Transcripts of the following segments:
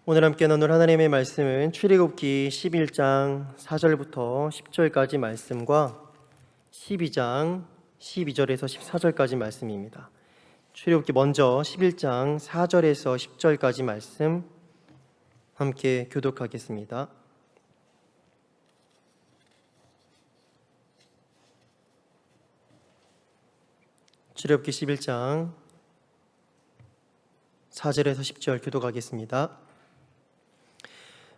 오늘 함께 나눌 하나님의 말씀은 출애굽기 11장 4절부터 10절까지 말씀과 12장 12절에서 14절까지 말씀입니다. 출애굽기 먼저 11장 4절에서 10절까지 말씀 함께 교독하겠습니다. 출애굽기 11장 4절에서 10절 교독하겠습니다.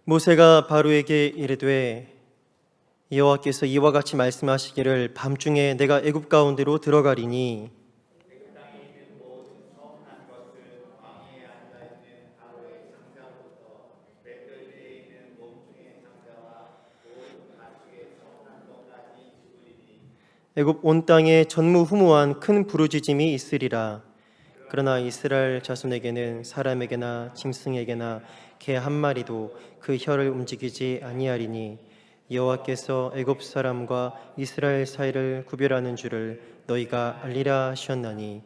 모세가 바로에게 이르되 여호와께서 이와 같이 말씀하시기를 밤중에 내가 애굽 가운데로 들어가리니 애굽 온 땅에 전무후무한 큰 부르짖음이 있으리라. 그러나 이스라엘 자손에게는 사람에게나 짐승에게나 개 한 마리도 그 혀를 움직이지 아니하리니 여호와께서 애굽 사람과 이스라엘 사이를 구별하는 줄을 너희가 알리라 하셨나니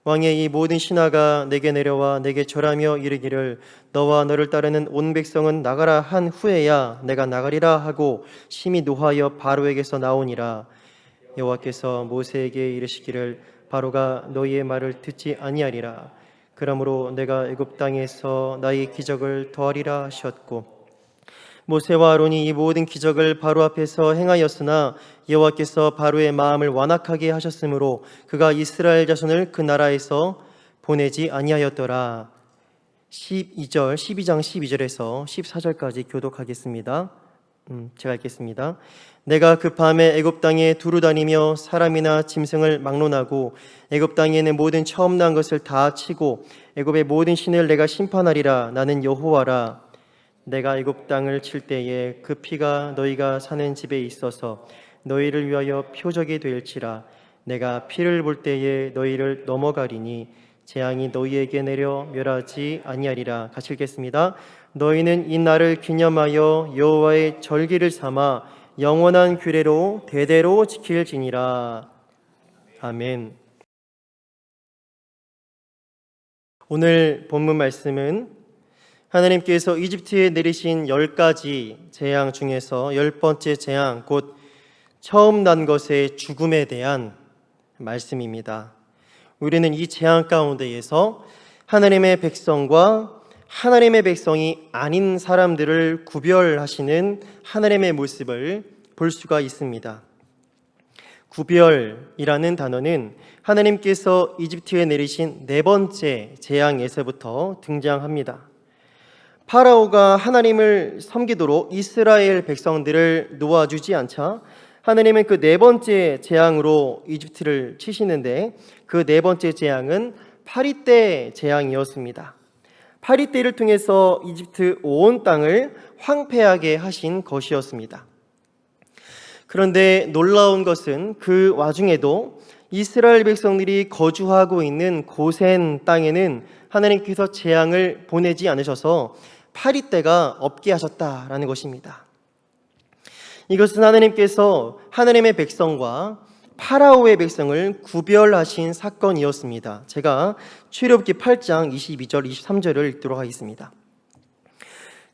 왕의 이 모든 신하가 내게 내려와 내게 절하며 이르기를 너와 너를 따르는 온 백성은 나가라 한 후에야 내가 나가리라 하고 심히 노하여 바로에게서 나오니라. 여호와께서 모세에게 이르시기를 바로가 너희의 말을 듣지 아니하리라. 그러므로 내가 애굽 땅에서 나의 기적을 더하리라 하셨고 모세와 아론이 이 모든 기적을 바로 앞에서 행하였으나 여호와께서 바로의 마음을 완악하게 하셨으므로 그가 이스라엘 자손을 그 나라에서 보내지 아니하였더라. 12장 12절에서 14절까지 교독하겠습니다. 제가 읽겠습니다. 내가 그 밤에 애굽 땅에 두루 다니며 사람이나 짐승을 막론하고 애굽 땅에 있는 모든 처음 난 것을 다 치고 애굽의 모든 신을 내가 심판하리라. 나는 여호와라. 내가 애굽 땅을 칠 때에 그 피가 너희가 사는 집에 있어서 너희를 위하여 표적이 될지라. 내가 피를 볼 때에 너희를 넘어가리니 재앙이 너희에게 내려 멸하지 아니하리라. 같이 읽겠습니다. 너희는 이 날을 기념하여 여호와의 절기를 삼아 영원한 규례로 대대로 지킬지니라. 아멘. 오늘 본문 말씀은 하나님께서 이집트에 내리신 10가지 재앙 중에서 10번째 재앙, 곧 처음 난 것의 죽음에 대한 말씀입니다. 우리는 이 재앙 가운데에서 하나님의 백성과 하나님의 백성이 아닌 사람들을 구별하시는 하나님의 모습을 볼 수가 있습니다. 구별이라는 단어는 하나님께서 이집트에 내리신 4번째 재앙에서부터 등장합니다. 파라오가 하나님을 섬기도록 이스라엘 백성들을 놓아주지 않자 하나님은 그 4번째 재앙으로 이집트를 치시는데 그 4번째 재앙은 파리떼 재앙이었습니다. 파리떼를 통해서 이집트 온 땅을 황폐하게 하신 것이었습니다. 그런데 놀라운 것은 그 와중에도 이스라엘 백성들이 거주하고 있는 고센 땅에는 하나님께서 재앙을 보내지 않으셔서 파리떼가 없게 하셨다라는 것입니다. 이것은 하나님께서 하나님의 백성과 파라오의 백성을 구별하신 사건이었습니다. 제가 출애굽기 8장 22절 23절을 읽도록 하겠습니다.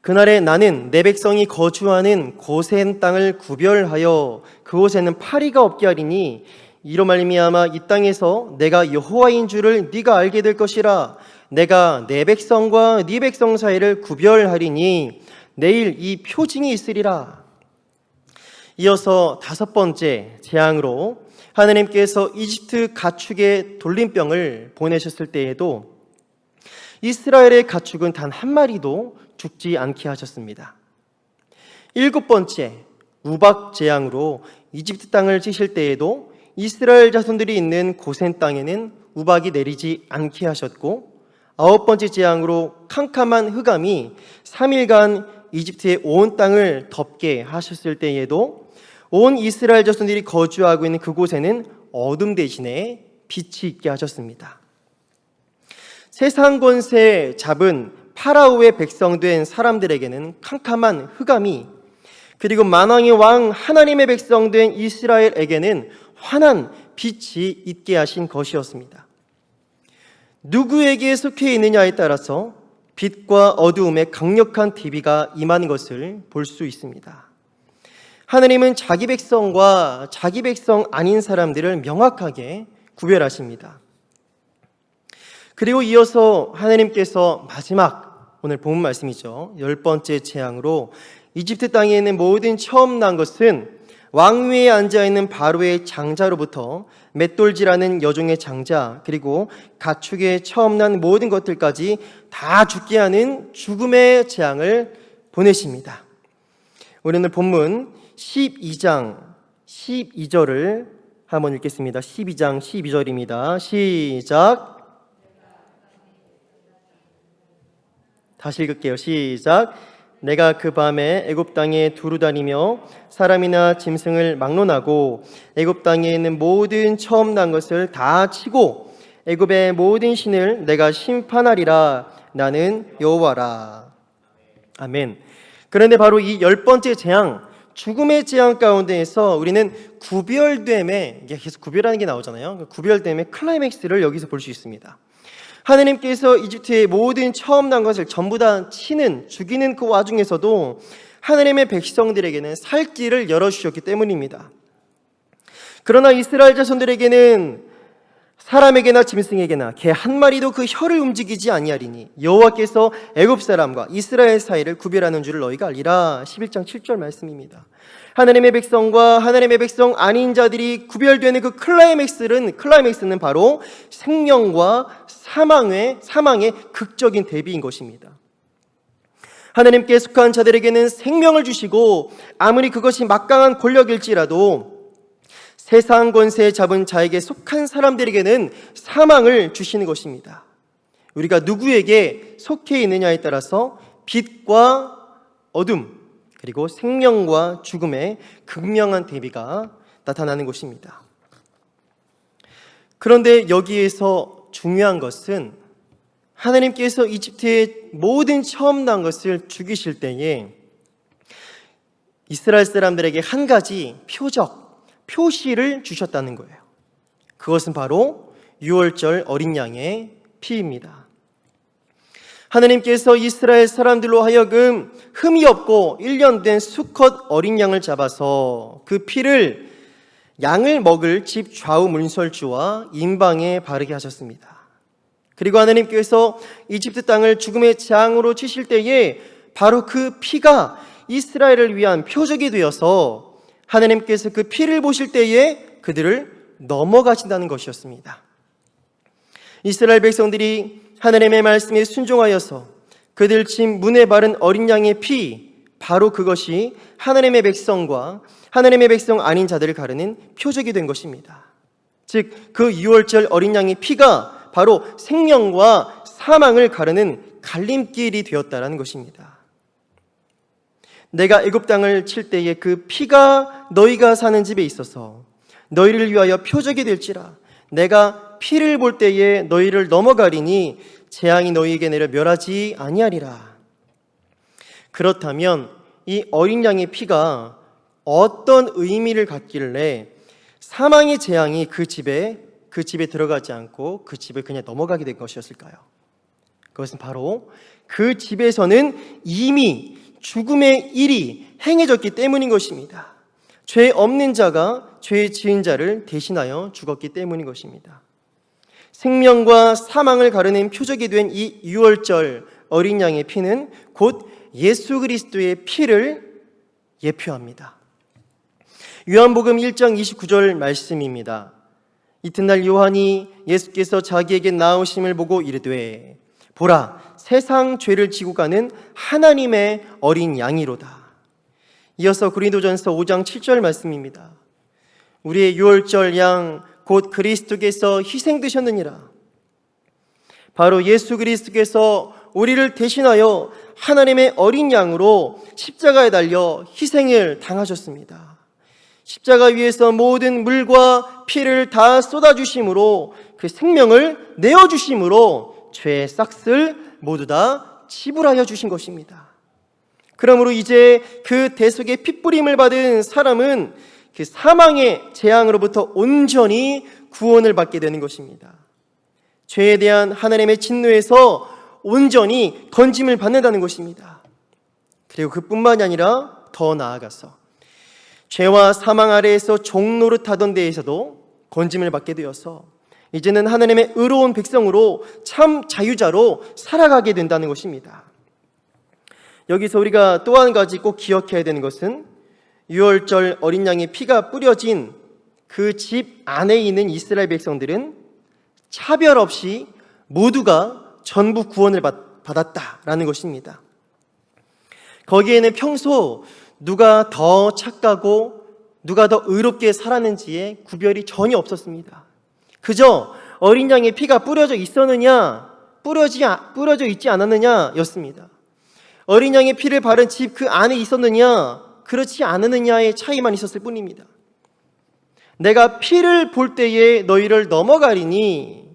그날에 나는 내 백성이 거주하는 고센 땅을 구별하여 그곳에는 파리가 없게 하리니 이로 말미암아 이 땅에서 내가 여호와인 줄을 네가 알게 될 것이라. 내가 내 백성과 네 백성 사이를 구별하리니 내일 이 표징이 있으리라. 이어서 5번째 재앙으로 하나님께서 이집트 가축의 돌림병을 보내셨을 때에도 이스라엘의 가축은 단 한 마리도 죽지 않게 하셨습니다. 7번째 우박 재앙으로 이집트 땅을 치실 때에도 이스라엘 자손들이 있는 고센 땅에는 우박이 내리지 않게 하셨고 9번째 재앙으로 캄캄한 흑암이 3일간 이집트의 온 땅을 덮게 하셨을 때에도 온 이스라엘 자손들이 거주하고 있는 그곳에는 어둠 대신에 빛이 있게 하셨습니다. 세상 권세 잡은 파라오의 백성된 사람들에게는 캄캄한 흑암이, 그리고 만왕의 왕 하나님의 백성된 이스라엘에게는 환한 빛이 있게 하신 것이었습니다. 누구에게 속해 있느냐에 따라서 빛과 어두움의 강력한 대비가 임하는 것을 볼 수 있습니다. 하느님은 자기 백성과 자기 백성 아닌 사람들을 명확하게 구별하십니다. 그리고 이어서 하느님께서 마지막 오늘 본문 말씀이죠. 10번째 재앙으로 이집트 땅에 있는 모든 처음 난 것은 왕위에 앉아있는 바로의 장자로부터 맷돌질하는 여종의 장자 그리고 가축의 처음 난 모든 것들까지 다 죽게 하는 죽음의 재앙을 보내십니다. 우리는 본문 12장 12절을 한번 읽겠습니다. 12장 12절입니다. 시작. 다시 읽을게요. 시작. 내가 그 밤에 애굽 땅에 두루 다니며 사람이나 짐승을 막론하고 애굽 땅에 있는 모든 처음 난 것을 다 치고 애굽의 모든 신을 내가 심판하리라. 나는 여호와라. 아멘. 그런데 바로 이 10번째 재앙, 죽음의 재앙 가운데에서 우리는 구별됨의, 계속 구별하는 게 나오잖아요. 구별됨의 클라이맥스를 여기서 볼 수 있습니다. 하느님께서 이집트의 모든 처음 난 것을 전부 다 치는, 죽이는 그 와중에서도 하느님의 백성들에게는 살 길을 열어주셨기 때문입니다. 그러나 이스라엘 자손들에게는 사람에게나 짐승에게나 개 한 마리도 그 혀를 움직이지 아니하리니 여호와께서 애굽 사람과 이스라엘 사이를 구별하는 줄을 너희가 알리라. 11장 7절 말씀입니다. 하나님의 백성과 하나님의 백성 아닌 자들이 구별되는 그 클라이맥스는 바로 생명과 사망의 극적인 대비인 것입니다. 하나님께 속한 자들에게는 생명을 주시고 아무리 그것이 막강한 권력일지라도 세상 권세 잡은 자에게 속한 사람들에게는 사망을 주시는 것입니다. 우리가 누구에게 속해 있느냐에 따라서 빛과 어둠 그리고 생명과 죽음의 극명한 대비가 나타나는 것입니다. 그런데 여기에서 중요한 것은 하나님께서 이집트의 모든 처음 난 것을 죽이실 때에 이스라엘 사람들에게 한 가지 표시를 주셨다는 거예요. 그것은 바로 유월절 어린 양의 피입니다. 하나님께서 이스라엘 사람들로 하여금 흠이 없고 1년 된 수컷 어린 양을 잡아서 그 피를 양을 먹을 집 좌우 문설주와 임방에 바르게 하셨습니다. 그리고 하나님께서 이집트 땅을 죽음의 재앙으로 치실 때에 바로 그 피가 이스라엘을 위한 표적이 되어서 하나님께서 그 피를 보실 때에 그들을 넘어가신다는 것이었습니다. 이스라엘 백성들이 하나님의 말씀에 순종하여서 그들 집 문에 바른 어린 양의 피, 바로 그것이 하나님의 백성과 하나님의 백성 아닌 자들을 가르는 표적이 된 것입니다. 즉 그 유월절 어린 양의 피가 바로 생명과 사망을 가르는 갈림길이 되었다라는 것입니다. 내가 애굽 땅을 칠 때에 그 피가 너희가 사는 집에 있어서 너희를 위하여 표적이 될지라. 내가 피를 볼 때에 너희를 넘어가리니 재앙이 너희에게 내려 멸하지 아니하리라. 그렇다면 이 어린 양의 피가 어떤 의미를 갖길래 사망의 재앙이 그 집에 들어가지 않고 그 집을 그냥 넘어가게 된 것이었을까요? 그것은 바로 그 집에서는 이미 죽음의 일이 행해졌기 때문인 것입니다. 죄 없는 자가 죄 지은 자를 대신하여 죽었기 때문인 것입니다. 생명과 사망을 가르는 표적이 된 이 유월절 어린 양의 피는 곧 예수 그리스도의 피를 예표합니다. 요한복음 1장 29절 말씀입니다. 이튿날 요한이 예수께서 자기에게 나오심을 보고 이르되 보라 세상 죄를 지고 가는 하나님의 어린 양이로다. 이어서 고린도전서 5장 7절 말씀입니다. 우리의 유월절 양 곧 그리스도께서 희생되셨느니라. 바로 예수 그리스도께서 우리를 대신하여 하나님의 어린 양으로 십자가에 달려 희생을 당하셨습니다. 십자가 위에서 모든 물과 피를 다 쏟아주심으로 그 생명을 내어주심으로 죄의 싹을 모두 다 지불하여 주신 것입니다. 그러므로 이제 그 대속의 핏부림을 받은 사람은 그 사망의 재앙으로부터 온전히 구원을 받게 되는 것입니다. 죄에 대한 하나님의 진노에서 온전히 건짐을 받는다는 것입니다. 그리고 그뿐만이 아니라 더 나아가서 죄와 사망 아래에서 종노릇하던 데에서도 건짐을 받게 되어서 이제는 하나님의 의로운 백성으로 참 자유자로 살아가게 된다는 것입니다. 여기서 우리가 또 한 가지 꼭 기억해야 되는 것은 유월절 어린 양의 피가 뿌려진 그 집 안에 있는 이스라엘 백성들은 차별 없이 모두가 전부 구원을 받았다라는 것입니다. 거기에는 평소 누가 더 착하고 누가 더 의롭게 살았는지에 구별이 전혀 없었습니다. 그저 어린 양의 피가 뿌려져 있었느냐, 뿌려져 있지 않았느냐 였습니다. 어린 양의 피를 바른 집 그 안에 있었느냐, 그렇지 않느냐의 차이만 있었을 뿐입니다. 내가 피를 볼 때에 너희를 넘어가리니,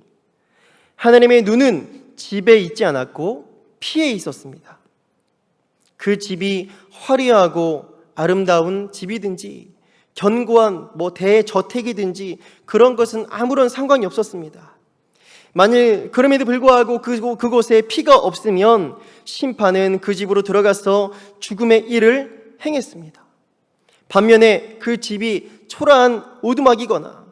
하나님의 눈은 집에 있지 않았고 피에 있었습니다. 그 집이 화려하고 아름다운 집이든지 견고한 대저택이든지 그런 것은 아무런 상관이 없었습니다. 만일 그럼에도 불구하고 그곳에 피가 없으면 심판은 그 집으로 들어가서 죽음의 일을 행했습니다. 반면에 그 집이 초라한 오두막이거나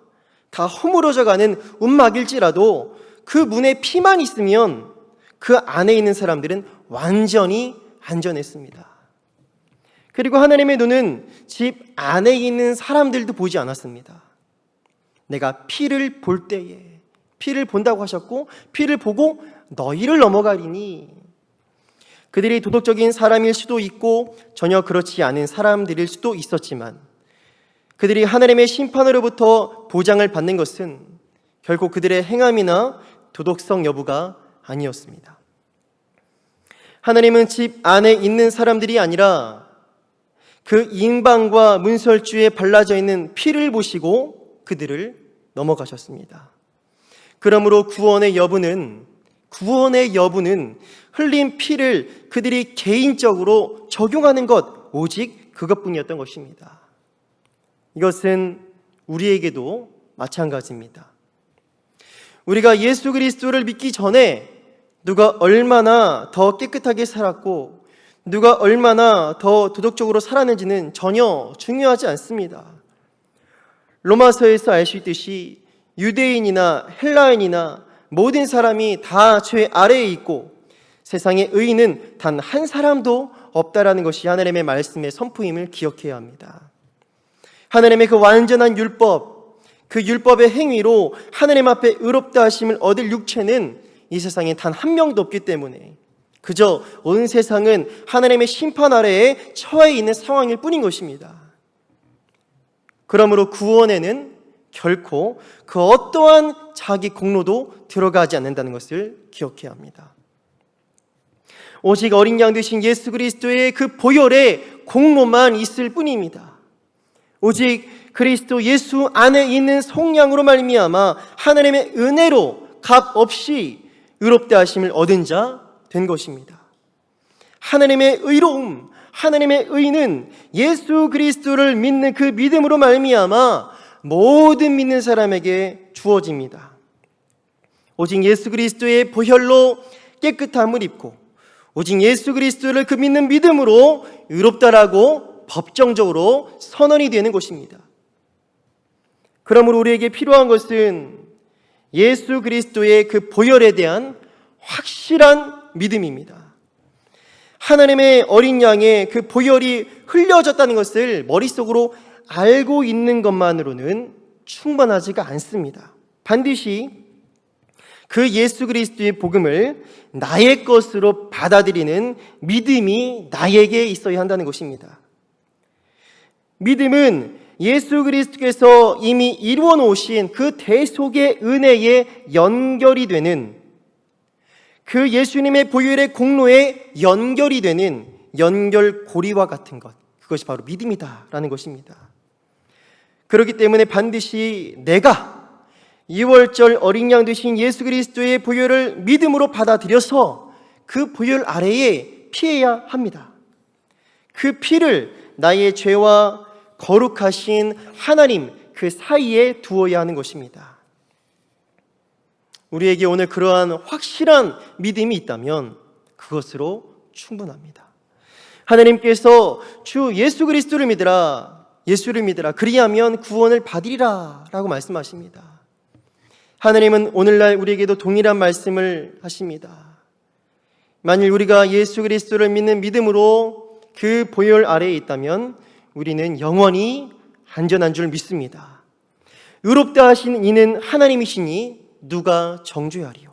다 허물어져가는 움막일지라도 그 문에 피만 있으면 그 안에 있는 사람들은 완전히 안전했습니다. 그리고 하나님의 눈은 집 안에 있는 사람들도 보지 않았습니다. 내가 피를 볼 때에, 피를 본다고 하셨고 피를 보고 너희를 넘어가리니, 그들이 도덕적인 사람일 수도 있고 전혀 그렇지 않은 사람들일 수도 있었지만 그들이 하나님의 심판으로부터 보장을 받는 것은 결코 그들의 행함이나 도덕성 여부가 아니었습니다. 하나님은 집 안에 있는 사람들이 아니라 그 인방과 문설주에 발라져 있는 피를 보시고 그들을 넘어가셨습니다. 그러므로 구원의 여부는 흘린 피를 그들이 개인적으로 적용하는 것, 오직 그것뿐이었던 것입니다. 이것은 우리에게도 마찬가지입니다. 우리가 예수 그리스도를 믿기 전에 누가 얼마나 더 깨끗하게 살았고 누가 얼마나 더 도덕적으로 살았는지는 전혀 중요하지 않습니다. 로마서에서 알 수 있듯이 유대인이나 헬라인이나 모든 사람이 다 죄 아래에 있고 세상에 의인은 단 한 사람도 없다라는 것이 하나님의 말씀의 선포임을 기억해야 합니다. 하나님의 그 완전한 율법, 그 율법의 행위로 하나님 앞에 의롭다 하심을 얻을 육체는 이 세상에 단 한 명도 없기 때문에 그저 온 세상은 하나님의 심판 아래에 처해 있는 상황일 뿐인 것입니다. 그러므로 구원에는 결코 그 어떠한 자기 공로도 들어가지 않는다는 것을 기억해야 합니다. 오직 어린 양 되신 예수 그리스도의 그 보혈의 공로만 있을 뿐입니다. 오직 그리스도 예수 안에 있는 속량으로 말미암아 하나님의 은혜로 값 없이 의롭다 하심을 얻은 자 된 것입니다. 하나님의 의로움, 하나님의 의는 예수 그리스도를 믿는 그 믿음으로 말미암아 모든 믿는 사람에게 주어집니다. 오직 예수 그리스도의 보혈로 깨끗함을 입고 오직 예수 그리스도를 그 믿는 믿음으로 의롭다라고 법정적으로 선언이 되는 것입니다. 그러므로 우리에게 필요한 것은 예수 그리스도의 그 보혈에 대한 확실한 믿음입니다. 하나님의 어린 양의 그 보혈이 흘려졌다는 것을 머릿속으로 알고 있는 것만으로는 충분하지가 않습니다. 반드시 그 예수 그리스도의 복음을 나의 것으로 받아들이는 믿음이 나에게 있어야 한다는 것입니다. 믿음은 예수 그리스도께서 이미 이루어 놓으신 그 대속의 은혜에 연결이 되는, 그 예수님의 보혈의 공로에 연결이 되는 연결고리와 같은 것, 그것이 바로 믿음이다라는 것입니다. 그렇기 때문에 반드시 내가 2월절 어린 양 되신 예수 그리스도의 보혈을 믿음으로 받아들여서 그 보혈 아래에 피해야 합니다. 그 피를 나의 죄와 거룩하신 하나님 그 사이에 두어야 하는 것입니다. 우리에게 오늘 그러한 확실한 믿음이 있다면 그것으로 충분합니다. 하나님께서 주 예수 그리스도를 믿으라, 예수를 믿으라, 그리하면 구원을 받으리라 라고 말씀하십니다. 하나님은 오늘날 우리에게도 동일한 말씀을 하십니다. 만일 우리가 예수 그리스도를 믿는 믿음으로 그 보혈 아래에 있다면 우리는 영원히 안전한 줄 믿습니다. 의롭다 하신 이는 하나님이시니 누가 정죄하리요.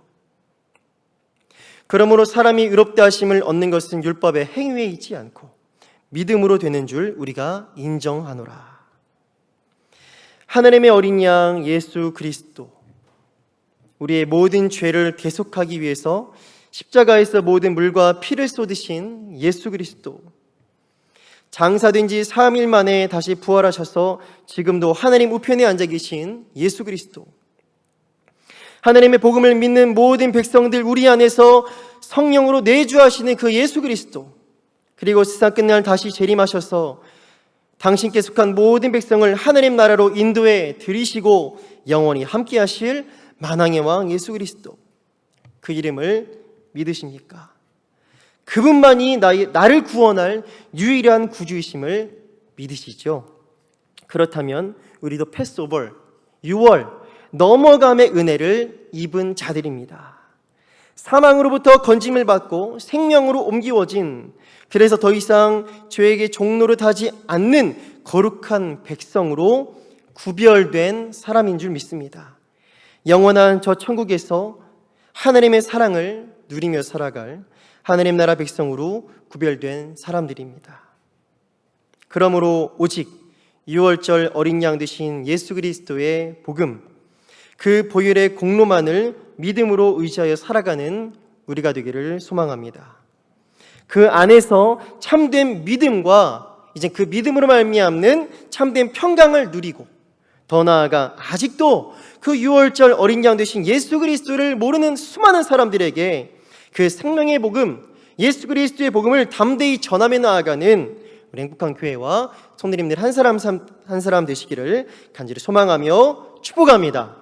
그러므로 사람이 의롭다 하심을 얻는 것은 율법의 행위에 있지 않고 믿음으로 되는 줄 우리가 인정하노라. 하나님의 어린 양 예수 그리스도, 우리의 모든 죄를 대속하기 위해서 십자가에서 모든 물과 피를 쏟으신 예수 그리스도, 장사된 지 3일 만에 다시 부활하셔서 지금도 하나님 우편에 앉아 계신 예수 그리스도, 하나님의 복음을 믿는 모든 백성들 우리 안에서 성령으로 내주하시는 그 예수 그리스도, 그리고 세상 끝날 다시 재림하셔서 당신께 속한 모든 백성을 하나님 나라로 인도해 들이시고 영원히 함께 하실 만왕의 왕 예수 그리스도, 그 이름을 믿으십니까? 그분만이 나를 구원할 유일한 구주이심을 믿으시죠? 그렇다면 우리도 패스오버, 6월 넘어감의 은혜를 입은 자들입니다. 사망으로부터 건짐을 받고 생명으로 옮기워진, 그래서 더 이상 죄에게 종노릇하지 않는 거룩한 백성으로 구별된 사람인 줄 믿습니다. 영원한 저 천국에서 하나님의 사랑을 누리며 살아갈 하나님 나라 백성으로 구별된 사람들입니다. 그러므로 오직 6월절 어린 양 되신 예수 그리스도의 복음, 그 보혈의 공로만을 믿음으로 의지하여 살아가는 우리가 되기를 소망합니다. 그 안에서 참된 믿음과 이제 그 믿음으로 말미암는 참된 평강을 누리고, 더 나아가 아직도 그 6월절 어린 양 되신 예수 그리스도를 모르는 수많은 사람들에게 그 생명의 복음, 예수 그리스도의 복음을 담대히 전하며 나아가는 우리 행복한 교회와 성도님들 한 사람 한 사람 되시기를 간절히 소망하며 축복합니다.